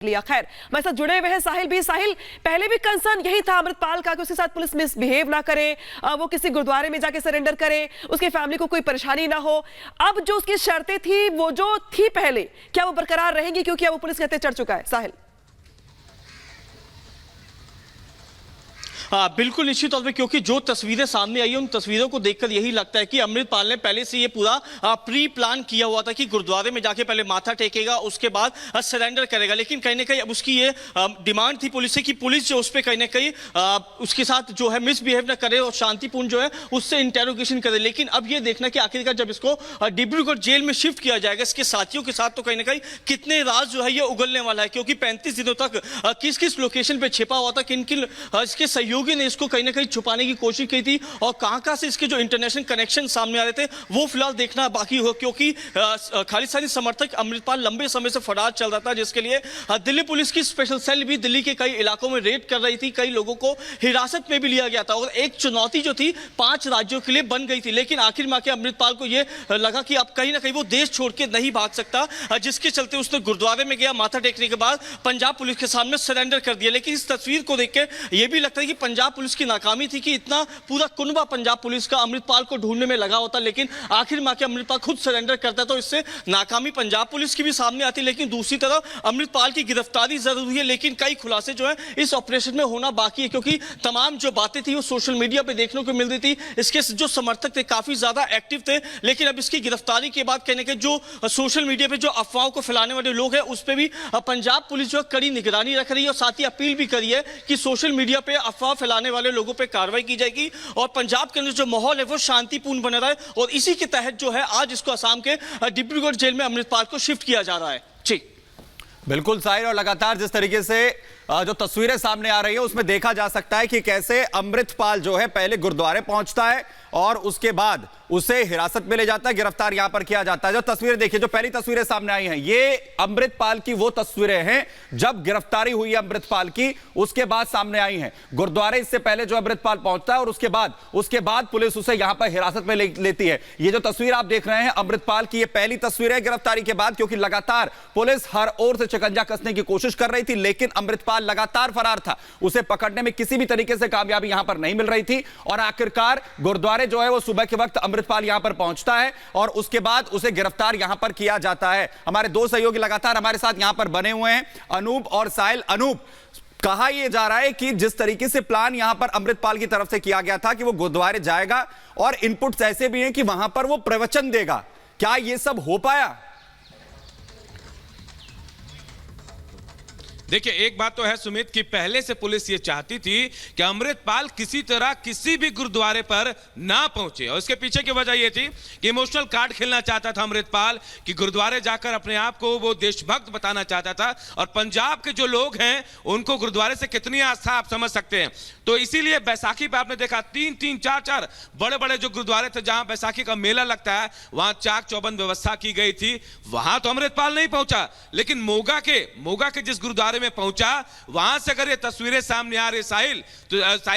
लिया। खैर, हमारे साथ जुड़े हुए हैं साहिल भी। साहिल, पहले भी कंसर्न यही था अमृतपाल का कि उसके साथ पुलिस मिसबिहेव ना करे, वो किसी गुरुद्वारे में जाके सरेंडर करे, उसके फैमिली को कोई परेशानी ना हो। अब जो उसकी शर्तें थी वो जो थी पहले, क्या वो बरकरार रहेंगी क्योंकि अब वो पुलिस के हत्थे चढ़ चुका है? साहिल। बिल्कुल निश्चित तौर पे, क्योंकि जो तस्वीरें सामने आई है उन तस्वीरों को देखकर यही लगता है कि अमृतपाल ने पहले से ये पूरा प्री प्लान किया हुआ था कि गुरुद्वारे में जाके पहले माथा टेकेगा, उसके बाद सरेंडर करेगा। लेकिन कहीं ना कहीं अब उसकी ये डिमांड थी पुलिस से कि पुलिस जो उस पर कहीं ना कहीं उसके साथ जो है मिसबिहेव न करे और शांतिपूर्ण जो है उससे इंटेरोगेशन करे। लेकिन अब ये देखना कि आखिरकार जब इसको डिब्रूगढ़ जेल में शिफ्ट किया जाएगा इसके साथियों के साथ, तो कहीं ना कहीं कितने राज जो है ये उगलने वाला है। क्योंकि 35 दिनों तक किस किस लोकेशन पे छिपा हुआ था, किन किन इसके सहयोगी ने इसको कहीं ना कहीं छुपाने की कोशिश की थी और कहां से इसके जो इंटरनेशनल कनेक्शन सामने आ रहे थे वो फिलहाल देखना बाकी हो। क्योंकि खालिस्तानी समर्थक अमृतपाल लंबे समय से फरार चल रहा था, जिसके लिए दिल्ली पुलिस की स्पेशल सेल भी दिल्ली के कई इलाकों में रेड कर रही थी, कई लोगों को हिरासत में भी लिया गया था। और एक चुनौती जो थी 5 राज्यों के लिए बन गई थी। लेकिन आखिर में आके अमृतपाल को यह लगा कि अब कहीं ना कहीं वो देश छोड़ के नहीं भाग सकता, जिसके चलते उसने गुरुद्वारे में गया, माथा टेकने के बाद पंजाब पुलिस के सामने सरेंडर कर दिया। लेकिन इस तस्वीर को देख के यह भी लगता है कि पंजाब पुलिस की नाकामी थी कि इतना पूरा कुनबा पंजाब पुलिस का अमृतपाल को ढूंढने में लगा होता, लेकिन आखिर में अमृतपाल खुद सरेंडर करता, तो इससे नाकामी पंजाब पुलिस की भी सामने आती। लेकिन दूसरी तरफ अमृतपाल की गिरफ्तारी जरूरी है, लेकिन कई खुलासे जो है इस ऑपरेशन में होना बाकी है। क्योंकि तमाम जो बातें थी वो सोशल मीडिया पे देखने को मिल रही थी, इसके जो समर्थक थे काफी ज्यादा एक्टिव थे। लेकिन अब इसकी गिरफ्तारी के बाद कहने के जो सोशल मीडिया पे जो अफवाहों को फैलाने वाले लोग हैं उस पर भी पंजाब पुलिस जो कड़ी निगरानी रख रही है और साथ ही अपील भी करी है कि सोशल मीडिया पे अफवाह फैलाने वाले लोगों पे कार्रवाई की जाएगी और पंजाब के अंदर जो माहौल है वो शांतिपूर्ण बना रहा है। और इसी के तहत जो है आज इसको असम के डिब्रूगढ़ जेल में अमृतपाल को शिफ्ट किया जा रहा है। जी बिल्कुल साहिल, और लगातार जिस तरीके से जो तस्वीरें सामने आ रही है उसमें देखा जा सकता है कि कैसे अमृतपाल जो है पहले गुरुद्वारे पहुंचता है और उसके बाद उसे हिरासत में ले जाता है, गिरफ्तार यहां पर किया जाता है। जो तस्वीरें देखिए, जो पहली तस्वीरें सामने आई हैं, ये अमृतपाल की वो तस्वीरें हैं जब गिरफ्तारी हुई है अमृतपाल की, उसके बाद सामने आई हैं। गुरुद्वारे इससे पहले जो अमृतपाल पहुंचता है और उसके बाद पुलिस उसे यहां पर हिरासत में लेती है। ये जो तस्वीर आप देख रहे हैं अमृतपाल की, ये पहली तस्वीर है गिरफ्तारी के बाद, क्योंकि लगातार पुलिस हर ओर से शिकंजा कसने की कोशिश कर रही थी, लेकिन अमृतपाल लगातार फरार था। उसे पकड़ने में किसी भी तरीके से कामयाबी यहां पर नहीं मिल रही थी और आखिरकार गुरुद्वारे जो है वो सुबह के वक्त अमृतपाल यहां पर पहुंचता है और उसके बाद उसे गिरफ्तार यहां पर किया जाता है। हमारे 2 सहयोगी लगातार हमारे साथ यहां पर बने हुए हैं, अनूप और साहिल। अनूप, कहा यह जा रहा है कि जिस तरीके से प्लान यहां पर अमृतपाल की तरफ से किया गया था कि वो गुरुद्वारे जाएगा और इनपुट्स ऐसे भी हैं कि वहां पर वो प्रवचन देगा, क्या यह सब हो पाया? देखिए, एक बात तो है सुमित कि पहले से पुलिस ये चाहती थी कि अमृतपाल किसी तरह किसी भी गुरुद्वारे पर ना पहुंचे और इसके पीछे की वजह ये थी कि इमोशनल कार्ड खेलना चाहता था अमृतपाल कि गुरुद्वारे जाकर अपने आप को वो देशभक्त बताना चाहता था और पंजाब के जो लोग हैं उनको गुरुद्वारे से कितनी आस्था आप समझ सकते हैं। तो इसीलिए बैसाखी पे आपने देखा 3-3, 4-4 बड़े बड़े जो गुरुद्वारे थे जहां बैसाखी का मेला लगता है वहां चाक चौबंद व्यवस्था की गई थी। वहां तो अमृतपाल नहीं पहुंचा, लेकिन मोगा के जिस गुरुद्वारे में पहुंचा वहां से अगर ये तस्वीरें सामने आ रही साहिल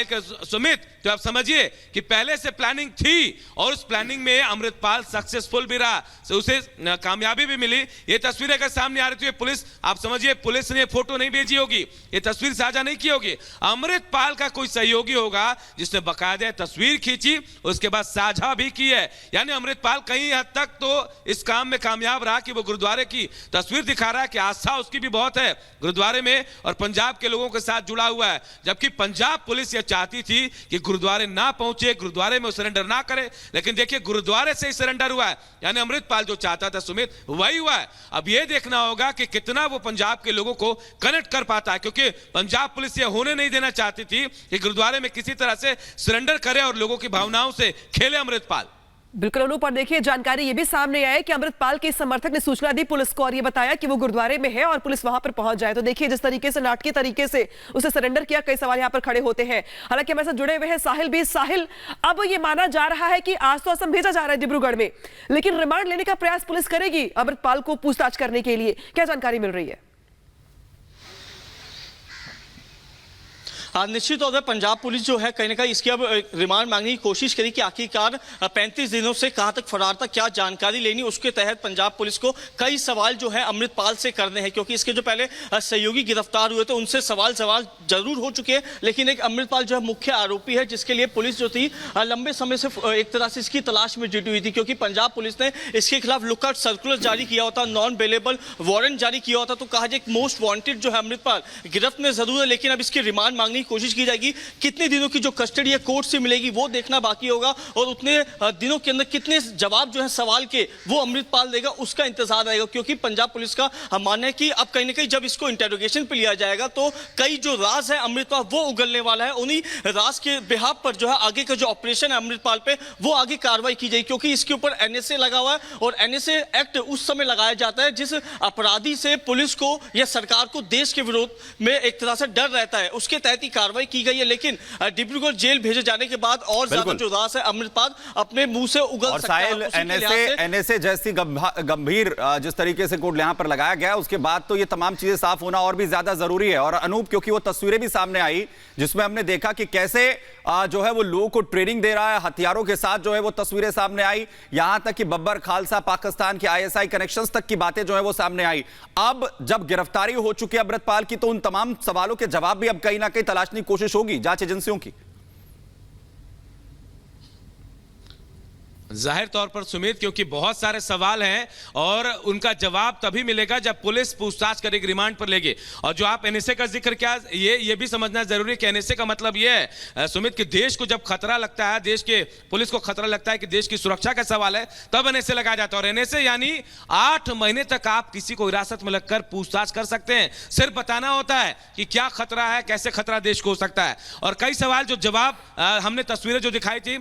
के सुमित, तो आप समझिए कि पहले से प्लानिंग थी और उस प्लानिंग में अमृतपाल सक्सेसफुल भी रहा, उसे कामयाबी भी मिली। ये तस्वीरें अगर सामने आ रही थी पुलिस, आप समझिए पुलिस ने फोटो नहीं भेजी होगी, ये तस्वीर साझा नहीं की होगी, अमृतपाल का कोई सहयोगी होगा जिसने बकायदे तस्वीर खींची, उसके बाद साझा भी की है। यानी अमृतपाल कहीं हद तक तो इस काम में कामयाब रहा कि वो गुरुद्वारे की तस्वीर दिखा रहा है कि आस्था उसकी भी बहुत है गुरुद्वारे में और पंजाब के लोगों के साथ जुड़ा हुआ है। जबकि पंजाब पुलिस यह चाहती थी कि गुरुद्वारे ना पहुंचे, गुरुद्वारे में सरेंडर ना करे, लेकिन देखिए गुरुद्वारे से ही सरेंडर हुआ है। यानी अमृतपाल जो चाहता था सुमित वही हुआ है। अब यह देखना होगा कि कितना वो पंजाब के लोगों को कनेक्ट कर पाता है, क्योंकि पंजाब पुलिस यह होने नहीं देना चाहती थी कि गुरुद्वारे में किसी तरह से सरेंडर करे और लोगों की भावनाओं से खेले अमृतपाल। बिल्कुल अनूप, और देखिए जानकारी ये भी सामने आई कि अमृतपाल के समर्थक ने सूचना दी पुलिस को और ये बताया कि वो गुरुद्वारे में है और पुलिस वहां पर पहुंच जाए। तो देखिए जिस तरीके से नाटकीय तरीके से उसे सरेंडर किया, कई सवाल यहां पर खड़े होते हैं। हालांकि हमारे साथ जुड़े हुए हैं साहिल भी। साहिल, अब ये माना जा रहा है कि आज तो असम भेजा जा रहा है डिब्रूगढ़ में, लेकिन रिमांड लेने का प्रयास पुलिस करेगी अमृतपाल को पूछताछ करने के लिए, क्या जानकारी मिल रही है? निश्चित तौर पर पंजाब पुलिस जो है कहीं ना कहीं इसकी अब रिमांड मांगने की कोशिश करी कि आखिरकार 35 दिनों से कहां तक फरार था, क्या जानकारी लेनी। उसके तहत पंजाब पुलिस को कई सवाल जो है अमृतपाल से करने हैं, क्योंकि इसके जो पहले सहयोगी गिरफ्तार हुए थे उनसे सवाल जरूर हो चुके हैं, लेकिन एक अमृतपाल जो है मुख्य आरोपी है, जिसके लिए पुलिस जो थी लंबे समय से एक तरह से इसकी तलाश में जुटी हुई थी, क्योंकि पंजाब पुलिस ने इसके खिलाफ लुकआउट सर्कुलर जारी किया होता, नॉन बेलेबल वारंट जारी किया होता, तो कहा जाए एक मोस्ट वांटेड जो है अमृतपाल गिरफ्त में जरूर है। लेकिन अब इसकी रिमांड मांगने की कोशिश की जाएगी। कितने दिनों की जो कस्टडी है कोर्ट से मिलेगी वो देखना बाकी होगा, और उतने दिनों के अंदर कितने जवाब जो है सवाल के वो अमृतपाल देगा उसका इंतजार रहेगा। क्योंकि पंजाब पुलिस का मानना है कि अब कहीं ना कहीं जब इसको इंटेरोगेशन पे लिया जाएगा तो कई जो राज है अमृतपाल वो उगलने वाला है। उन्हीं राज के बिहाफ पर जो है आगे का जो ऑपरेशन है अमृतपाल पे वो आगे कार्रवाई की जाएगी, क्योंकि इसके ऊपर एनएसए लगा हुआ है, और एनएसए एक्ट उस समय लगाया जाता है जिस अपराधी से पुलिस को या सरकार को देश के विरोध में एक तरह से डर रहता है, उसके तहत ही कार्रवाई की गई है। लेकिन डिब्रूगढ़ जेल भेजे जाने के बाद और ज्यादा जो राज है अमृतपाल अपने मुंह से उगल सकता है। एनएसए जैसी गंभीर जिस तरीके से कोड यहां पर लगाया गया उसके बाद तो ये तमाम चीजें साफ होना और भी ज्यादा जरूरी है। और अनूप, क्योंकि वो तस्वीरें भी सामने आई जिसमें हमने देखा कि कैसे जो है वो लोगों को ट्रेनिंग दे रहा है, हथियारों के साथ जो है वो तस्वीरें सामने आई, यहां तक कि बब्बर खालसा पाकिस्तान के आईएसआई कनेक्शंस तक की बातें जो है वो सामने आई। अब जब गिरफ्तारी हो चुकी है अमृतपाल की तो उन तमाम सवालों के जवाब भी अब कहीं ना कहीं तलाशने की कोशिश होगी जांच एजेंसियों की। जाहिर तौर पर सुमित, क्योंकि बहुत सारे सवाल हैं और उनका जवाब तभी मिलेगा जब पुलिस पूछताछ करेगी, रिमांड पर लेगी। और जो आप एनएसए का जिक्र किया, ये भी समझना जरूरी है कि एनएसए का मतलब ये है सुमित कि देश को जब खतरा लगता है, देश के पुलिस को खतरा लगता है कि देश की सुरक्षा का सवाल है, तब एनएसए लगाया जाता है। और एनएसए यानी 8 महीने तक आप किसी को हिरासत में लगकर पूछताछ कर सकते हैं। सिर्फ बताना होता है कि क्या खतरा है, कैसे खतरा देश को हो सकता है। और कई सवाल जो जवाब हमने तस्वीरें जो दिखाई थी